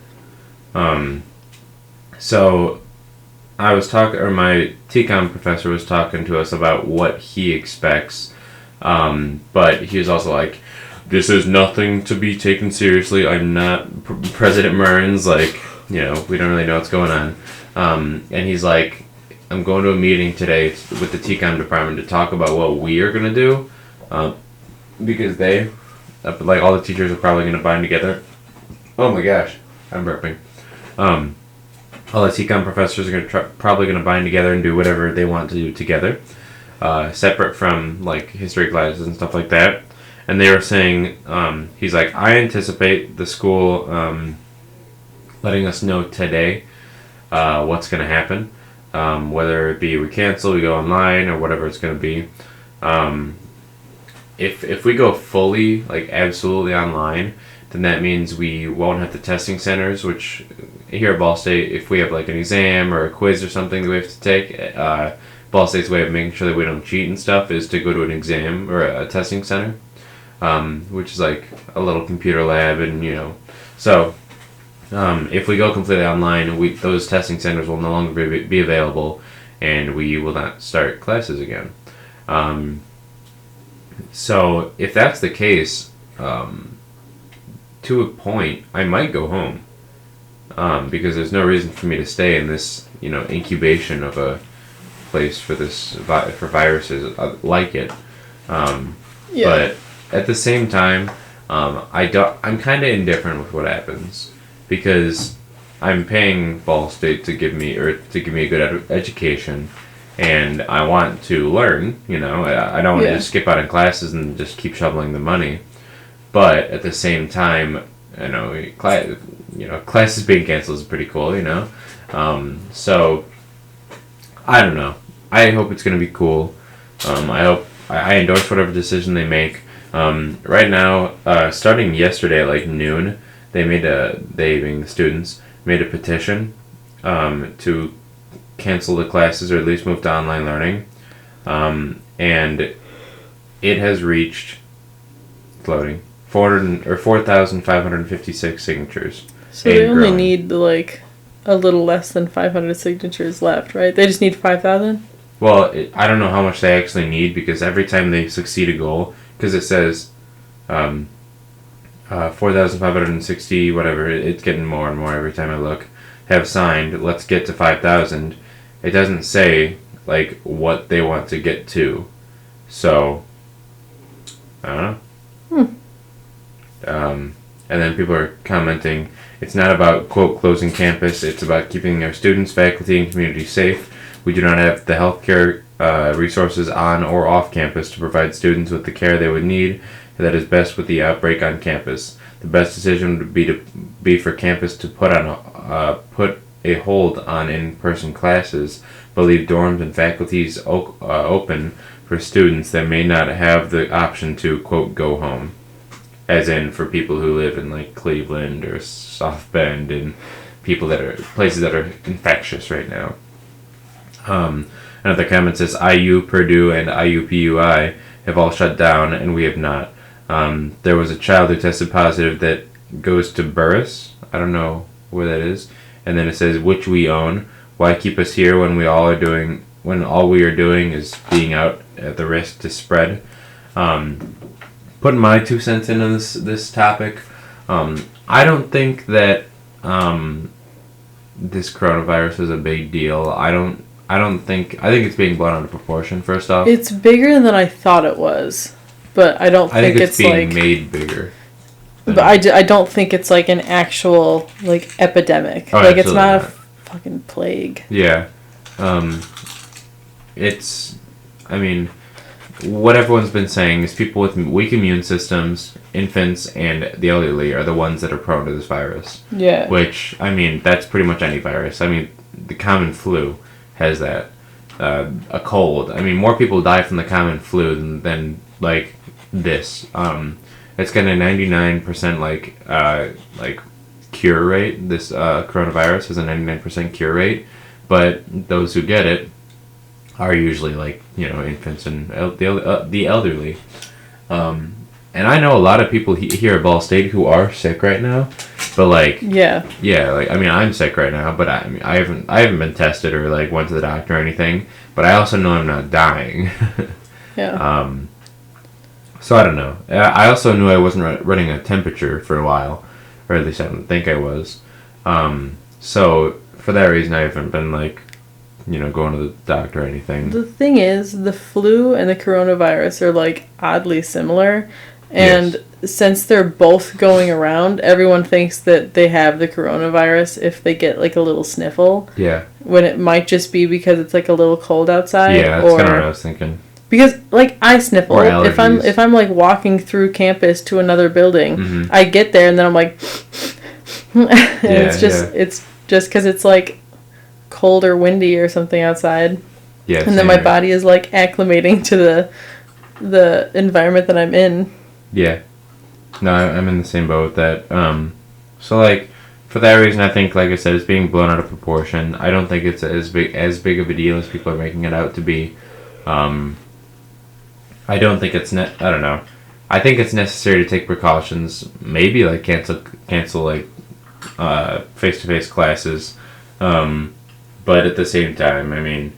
S2: So I was talking, or my TCOM professor was talking to us about what he expects, but he was also like, this is nothing to be taken seriously. I'm not President Murren's, like, you know, we don't really know what's going on. And he's like, I'm going to a meeting today with the TCOM department to talk about what we are going to do, because like, all the teachers are probably going to bind together. Oh my gosh, I'm burping. All the TCOM professors are probably going to bind together and do whatever they want to do together. separate from like history classes and stuff like that. And they were saying, he's like, I anticipate the school letting us know today what's going to happen, whether it be we cancel, we go online, or whatever it's going to be. If we go fully, like absolutely online, then that means we won't have the testing centers, which here at Ball State, if we have like an exam or a quiz or something that we have to take, Ball State's way of making sure that we don't cheat and stuff is to go to an exam or a testing center, which is like a little computer lab, and so if we go completely online, those testing centers will no longer be available, and we will not start classes again. So if that's the case, to a point, I might go home, because there's no reason for me to stay in this, incubation of a place for for viruses like it. But at the same time, I'm kind of indifferent with what happens, because I'm paying Ball State to give me a good education. And I want to learn, I don't want to just skip out on classes and just keep shoveling the money. But at the same time, classes being canceled is pretty cool, So, I don't know. I hope it's going to be cool. I endorse whatever decision they make. Right now, starting yesterday at like noon, they being the students, made a petition to cancel the classes or at least move to online learning, and it has reached 4,556 signatures.
S3: So they only need like a little less than 500 signatures left, right? They just need 5,000.
S2: Well, I don't know how much they actually need, because every time they succeed a goal, because it says 4,560 whatever, it's getting more and more every time I look, have signed, let's get to 5,000. It doesn't say, like, what they want to get to. So, I don't know. And then people are commenting, it's not about, quote, closing campus, it's about keeping our students, faculty, and community safe. We do not have the healthcare resources on or off campus to provide students with the care they would need that is best with the outbreak on campus. The best decision would be for campus to put a hold on in-person classes, but leave dorms and faculties open for students that may not have the option to, quote, go home. As in for people who live in like Cleveland or South Bend, and places that are infectious right now. Another comment says IU, Purdue, and IUPUI have all shut down, and we have not. There was a child who tested positive that goes to Burris. I don't know where that is. And then it says, which we own. Why keep us here when all we are doing is being out at the risk to spread? Putting my 2 cents into this topic, I don't think that this coronavirus is a big deal. I think it's being blown out of proportion, first off.
S3: It's bigger than I thought it was, but I don't think it's
S2: being
S3: like
S2: made bigger.
S3: But I don't think it's like an actual like epidemic.
S2: Oh,
S3: like it's not a fucking plague.
S2: Yeah. What everyone's been saying is people with weak immune systems, infants, and the elderly are the ones that are prone to this virus.
S3: Yeah.
S2: Which, that's pretty much any virus. The common flu has that. A cold. More people die from the common flu than like this. It's got a 99% like cure rate. This coronavirus has a 99% cure rate, but those who get it are usually like infants and the elderly. And I know a lot of people here at Ball State who are sick right now, but I'm sick right now, but I haven't been tested or like went to the doctor or anything. But I also know I'm not dying.
S3: Yeah.
S2: So I don't know. I also knew I wasn't running a temperature for a while, or at least I don't think I was. So for that reason, I haven't been like, going to the doctor or anything.
S3: The thing is, the flu and the coronavirus are like oddly similar, and since they're both going around, everyone thinks that they have the coronavirus if they get like a little sniffle.
S2: Yeah.
S3: When it might just be because it's like a little cold outside.
S2: Yeah, that's kind of what I was thinking.
S3: Because like I sniffle
S2: Or
S3: if
S2: allergies.
S3: I'm like walking through campus to another building,
S2: Mhm.
S3: I get there and then I'm like, and it's just because it's like cold or windy or something outside,
S2: Yeah.
S3: and then my body is like acclimating to the environment that I'm in.
S2: Yeah. No, I'm in the same boat with that. So like, for that reason, I think, like I said, it's being blown out of proportion. I don't think it's as big of a deal as people are making it out to be. I don't think it's I don't know. I think it's necessary to take precautions. Maybe like cancel like face-to-face classes. But at the same time, I mean,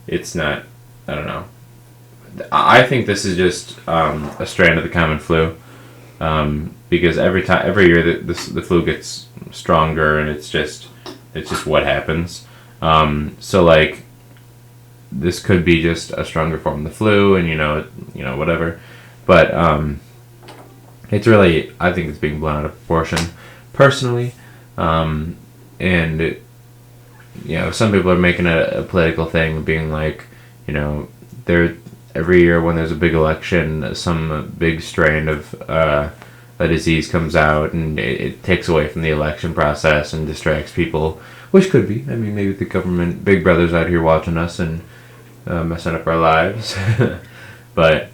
S2: it's not. I don't know. I think this is just a strand of the common flu. Because every year the flu gets stronger, and it's just what happens. So like, this could be just a stronger form of the flu, and whatever. But it's really, I think it's being blown out of proportion, personally. And some people are making a political thing, being like, they're every year when there's a big election, some big strain of a disease comes out, and it takes away from the election process and distracts people, which could be. I mean, maybe the government, Big Brother's out here watching us and messing up our lives. But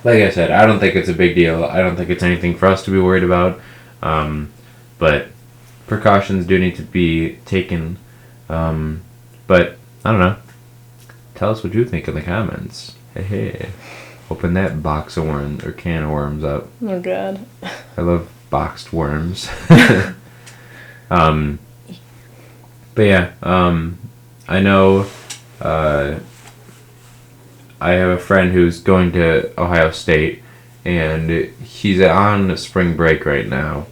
S2: like I said, I don't think it's a big deal. I don't think it's anything for us to be worried about. But precautions do need to be taken. But I don't know. Tell us what you think in the comments. Hey. Open that box of worms or can of worms up.
S3: Oh God.
S2: I love boxed worms. But yeah, I know I have a friend who's going to Ohio State, and he's on spring break right now,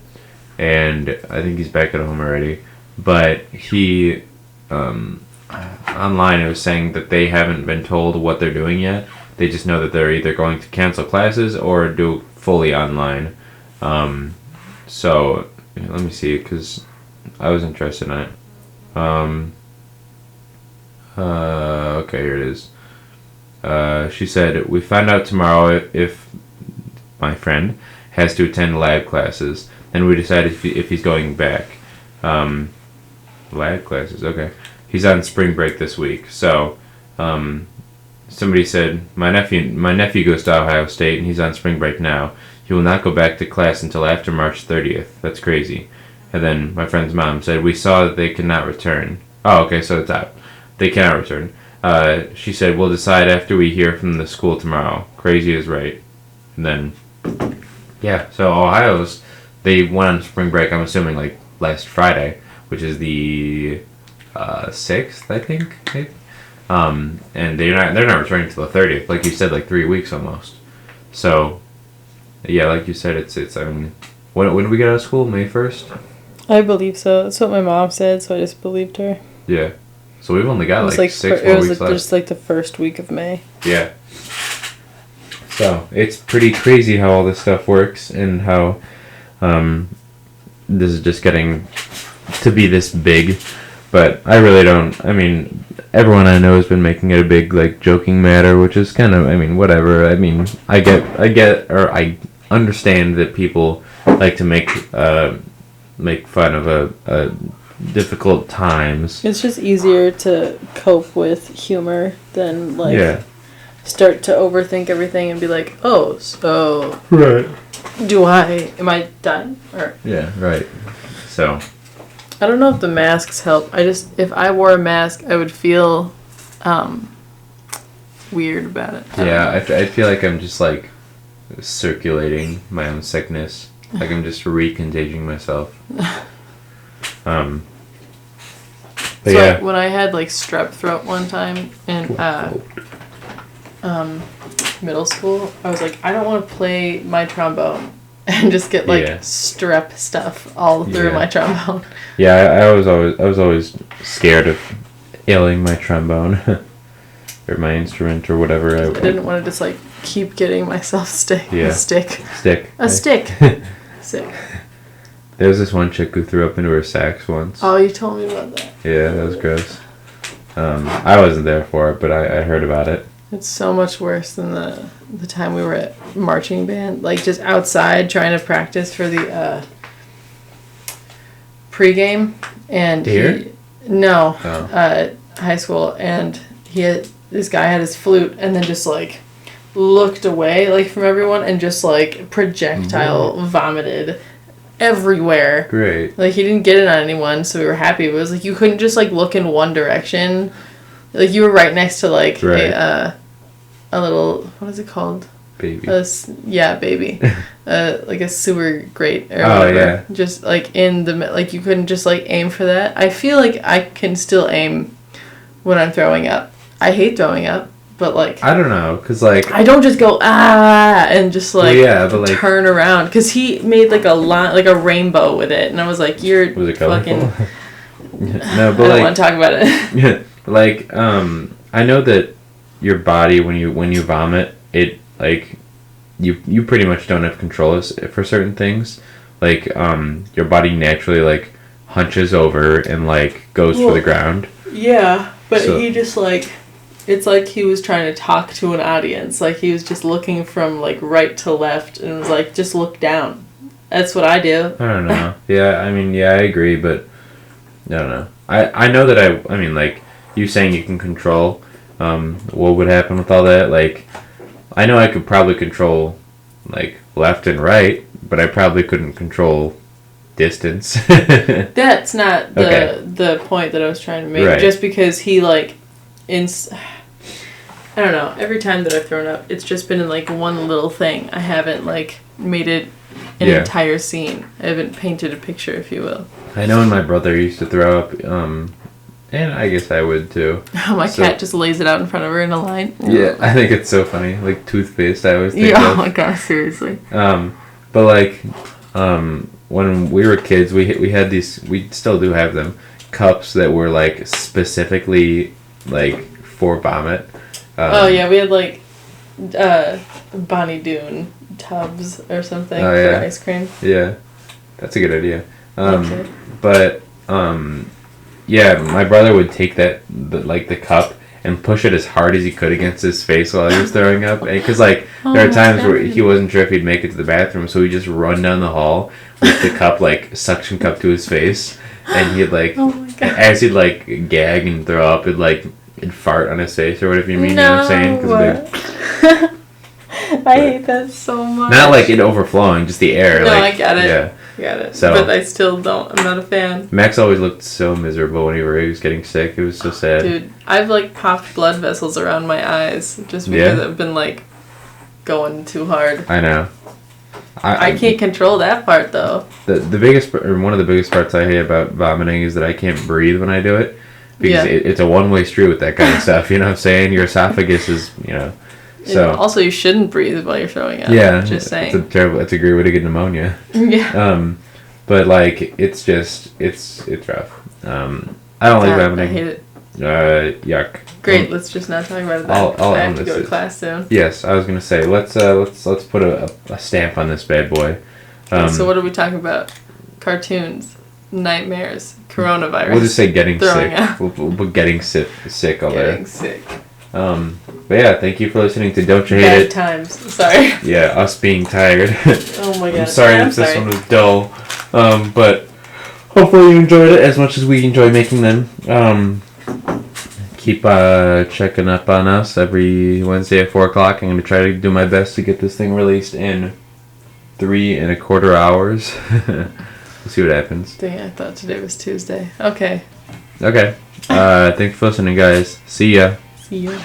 S2: and I think he's back at home already. But he online it was saying that they haven't been told what they're doing yet. They just know that they're either going to cancel classes or do fully online. So let me see, because I was interested in it. Okay, here it is. She said, we find out tomorrow if my friend has to attend lab classes. Then we decide if he's going back. Lab classes, okay. He's on spring break this week, so somebody said, my nephew goes to Ohio State and he's on spring break now. He will not go back to class until after March 30th. That's crazy. And then my friend's mom said, we saw that they cannot return. Oh, okay, so it's out. They cannot return. She said, we'll decide after we hear from the school tomorrow. Crazy is right. And then, yeah, so Ohio's, they went on spring break, I'm assuming, like, last Friday, which is the 6th, I think, maybe? And they're not returning until the 30th, like you said, like 3 weeks almost. So, yeah, like you said, it's I mean, when did we get out of school? May 1st?
S3: I believe so. That's what my mom said, so I just believed her.
S2: Yeah. So we've only got like 6 more
S3: it was
S2: weeks
S3: like
S2: left.
S3: just like the first week of May.
S2: Yeah. So it's pretty crazy how all this stuff works, and how this is just getting to be this big. But I really don't. I mean, everyone I know has been making it a big, like, joking matter, which is kind of, I mean, whatever. I mean, I understand that people like to make fun of a difficult times.
S3: It's just easier to cope with humor than like
S2: Yeah.
S3: start to overthink everything and be like, oh, so
S2: Right.
S3: am I dying? Or
S2: Yeah. Right. So.
S3: I don't know if the masks help. If I wore a mask, I would feel weird about it.
S2: Yeah, I feel like I'm just like circulating my own sickness. Like I'm just re-contaging myself. But
S3: So
S2: yeah.
S3: when I had like strep throat one time in middle school, I was like, I don't want to play my trombone and just get like strep stuff all through my trombone.
S2: Yeah, I was always scared of ailing my trombone or my instrument or whatever.
S3: I didn't want to just like keep getting myself stick.
S2: Stick.
S3: Sick.
S2: There was this one chick who threw up into her sax once.
S3: Oh, you told me about that.
S2: Yeah, that was gross. I wasn't there for it, but I heard about it.
S3: It's so much worse than the time we were at marching band, like just outside trying to practice for the pregame. And
S2: Here?
S3: No,
S2: Oh.
S3: high school, and this guy had his flute, and then just like looked away like from everyone, and just like projectile vomited everywhere.
S2: Great.
S3: Like he didn't get it on anyone, so we were happy. But it was like you couldn't just like look in one direction. Like you were right next to like
S2: Right.
S3: a little, what is it called?
S2: Baby.
S3: Baby. Like a sewer grate or
S2: Oh,
S3: whatever.
S2: yeah.
S3: Just like in the like you couldn't just like aim for that. I feel like I can still aim when I'm throwing up. I hate throwing up, but like
S2: I don't know, cause like
S3: I don't just go and just like
S2: but like
S3: turn around, because he made like a line, like a rainbow with it, and I was like, you're
S2: was it
S3: fucking.
S2: colorful? No,
S3: I
S2: but
S3: don't
S2: like
S3: want to talk about it.
S2: like I know that your body when you vomit, it like you pretty much don't have control for certain things. Like your body naturally like hunches over and like goes for the
S3: Well,
S2: ground.
S3: Yeah, but
S2: So-
S3: he just like, it's like he was trying to talk to an audience. Like he was just looking from like right to left and was like, just look down. That's what I do.
S2: I don't know. Yeah, I mean, yeah, I agree, but I don't know. I know that I mean, like, you saying you can control what would happen with all that. Like, I know I could probably control, like, left and right, but I probably couldn't control distance.
S3: That's not the point that I was trying to make.
S2: Right.
S3: Just because he like, I don't know. Every time that I've thrown up, it's just been in like one little thing. I haven't like made it an
S2: Yeah.
S3: entire scene. I haven't painted a picture, if you will.
S2: I know when my brother used to throw up, and I guess I would too.
S3: My
S2: So-
S3: cat just lays it out in front of her in a line.
S2: Yeah, I think it's so funny. Like, toothpaste, I always think
S3: Yeah.
S2: of.
S3: Oh my god, seriously.
S2: But like, when we were kids, we had these. We still do have them, cups that were like specifically like for vomit.
S3: Oh yeah, we had like Bonnie Doon tubs or something
S2: Oh, yeah.
S3: for ice cream.
S2: Yeah, that's a good idea.
S3: Okay.
S2: But yeah, my brother would take the cup and push it as hard as he could against his face while he was throwing up, because like there
S3: Oh,
S2: are times where
S3: God.
S2: he wasn't sure if he'd make it to the bathroom, so he'd just run down the hall with the cup like suction cup to his face, and he'd like
S3: Oh my god.
S2: as he'd like gag and throw up, it'd fart on his face or whatever you mean. You know what I'm saying? 'Cause
S3: I hate that so much.
S2: not like it overflowing, just the air.
S3: No,
S2: like,
S3: I get it.
S2: Yeah.
S3: Got it.
S2: So-
S3: But I still don't. I'm not a fan.
S2: Max always looked so miserable whenever he was getting sick. It was so sad.
S3: Dude, I've like popped blood vessels around my eyes just
S2: Yeah?
S3: because I've been like going too hard.
S2: I know.
S3: I can't control that part though.
S2: The biggest or one of the biggest parts I hate about vomiting is that I can't breathe when I do it, because
S3: Yeah.
S2: it's a one-way street with that kind of stuff. You know what I'm saying? Your esophagus is, so
S3: And also, you shouldn't breathe while you're throwing up.
S2: yeah.
S3: Just saying.
S2: It's a great way to get pneumonia.
S3: Yeah.
S2: But like it's rough. I don't like
S3: God, I
S2: vomiting.
S3: hate it.
S2: Yuck.
S3: Great. Let's just not talk about that.
S2: I'll
S3: I have
S2: end
S3: to
S2: this.
S3: go to class soon.
S2: Yes, I was gonna say let's put a stamp on this bad boy.
S3: So what are we talking about? Cartoons, nightmares, coronavirus.
S2: We'll just say getting
S3: Throwing
S2: sick.
S3: up.
S2: We'll getting sick all
S3: getting
S2: there.
S3: sick.
S2: But yeah, thank you for listening to Don't You Hate
S3: Bad
S2: It.
S3: times. Sorry.
S2: Yeah, us being tired.
S3: Oh my god.
S2: I'm sorry
S3: I'm
S2: if this
S3: sorry.
S2: one was dull. But hopefully you enjoyed it as much as we enjoy making them. Keep checking up on us every Wednesday at 4 o'clock. I'm going to try to do my best to get this thing released in 3.25 hours. We'll see what happens.
S3: Dang, I thought today was Tuesday. Okay.
S2: Okay. Thanks for listening, guys. See ya.
S3: See you.